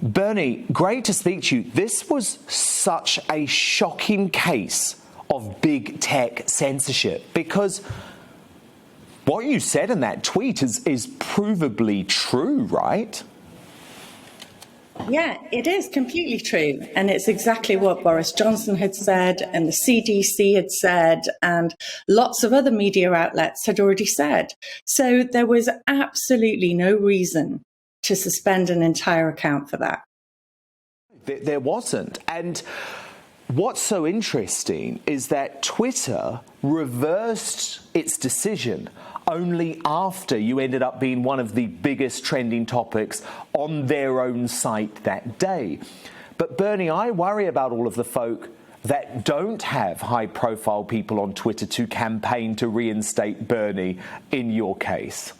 Bernie, great to speak to you. This was such a shocking case of big tech censorship, because what you said in that tweet is provably true, right? Yeah, it is completely true. And it's exactly what Boris Johnson had said and the CDC had said and lots of other media outlets had already said. So there was absolutely no reason to suspend an entire account for that. There wasn't. And what's so interesting is that Twitter reversed its decision only after you ended up being one of the biggest trending topics on their own site that day. But Bernie, I worry about all of the folk that don't have high-profile people on Twitter to campaign to reinstate Bernie in your case.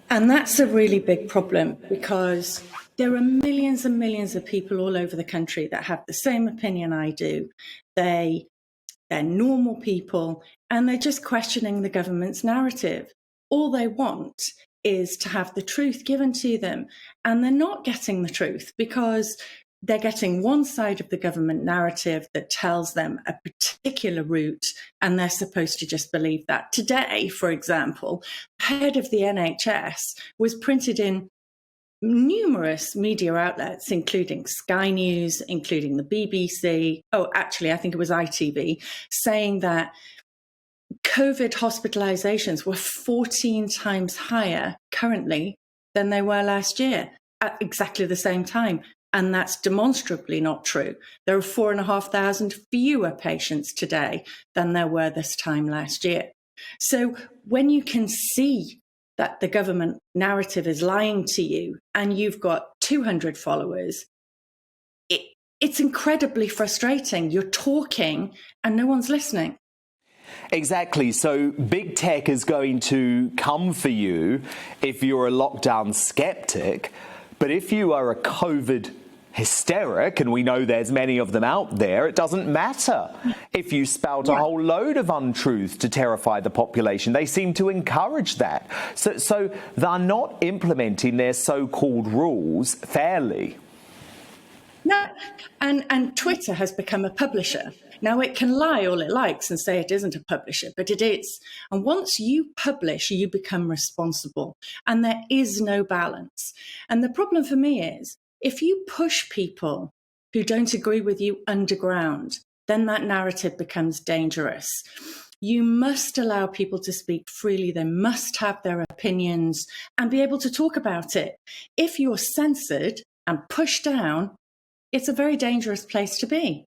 And that's a really big problem, because there are millions and millions of people all over the country that have the same opinion I do. They're normal people, and they're just questioning the government's narrative. All they want is to have the truth given to them, and they're not getting the truth because they're getting one side of the government narrative that tells them a particular route, and they're supposed to just believe that. Today, for example, the head of the NHS was printed in numerous media outlets, including Sky News, including the BBC. Oh, actually, I think it was ITV, saying that COVID hospitalizations were 14 times higher currently than they were last year at exactly the same time. And that's demonstrably not true. There are 4,500 fewer patients today than there were this time last year. So when you can see that the government narrative is lying to you and you've got 200 followers, it's incredibly frustrating. You're talking and no one's listening. Exactly. So big tech is going to come for you if you're a lockdown skeptic. But if you are a COVID hysteric, and we know there's many of them out there, it doesn't matter if you spout a whole load of untruths to terrify the population. They seem to encourage that. So they're not implementing their so-called rules fairly. No, and Twitter has become a publisher. Now, it can lie all it likes and say it isn't a publisher, but it is. And once you publish, you become responsible. And there is no balance. And the problem for me is, if you push people who don't agree with you underground, then that narrative becomes dangerous. You must allow people to speak freely. They must have their opinions and be able to talk about it. If you're censored and pushed down, it's a very dangerous place to be.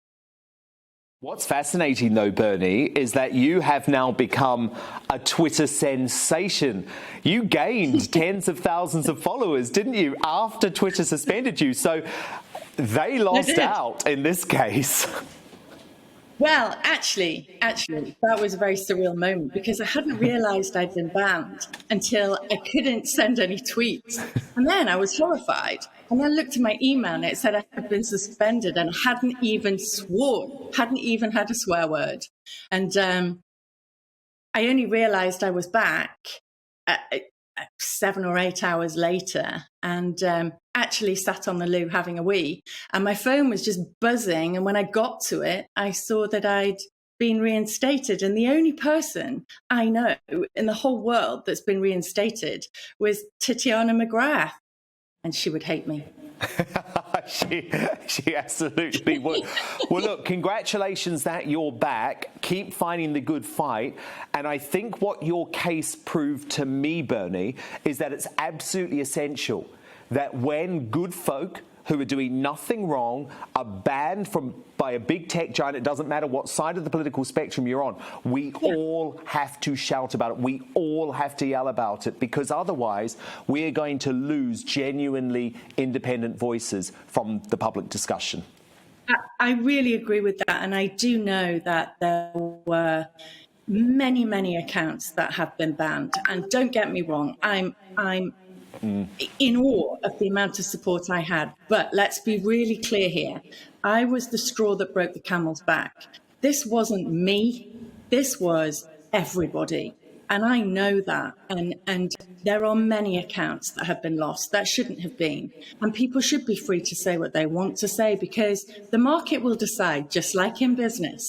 What's fascinating, though, Bernie, is that you have now become a Twitter sensation. You gained tens of thousands of followers, didn't you, after Twitter suspended you? So they lost out in this case. Well, actually, that was a very surreal moment, because I hadn't realized I'd been banned until I couldn't send any tweets. And then I was horrified. And I looked at my email and it said I had been suspended and hadn't even sworn, hadn't even had a swear word. And I only realized I was back 7 or 8 hours later, and actually sat on the loo having a wee. And my phone was just buzzing. And when I got to it, I saw that I'd been reinstated. And the only person I know in the whole world that's been reinstated was Tatiana McGrath. And she would hate me. She absolutely would. Well, look, congratulations that you're back. Keep fighting the good fight. And I think what your case proved to me, Bernie, is that it's absolutely essential that when good folk who are doing nothing wrong are banned by a big tech giant, it doesn't matter what side of the political spectrum you're on, we all have to shout about it. We all have to yell about it, because otherwise we're going to lose genuinely independent voices from the public discussion. I really agree with that. And I do know that there were many, many accounts that have been banned. And don't get me wrong, I'm in awe of the amount of support I had. But let's be really clear here. I was the straw that broke the camel's back. This wasn't me. This was everybody. And I know that. And there are many accounts that have been lost that shouldn't have been. And people should be free to say what they want to say, because the market will decide, just like in business.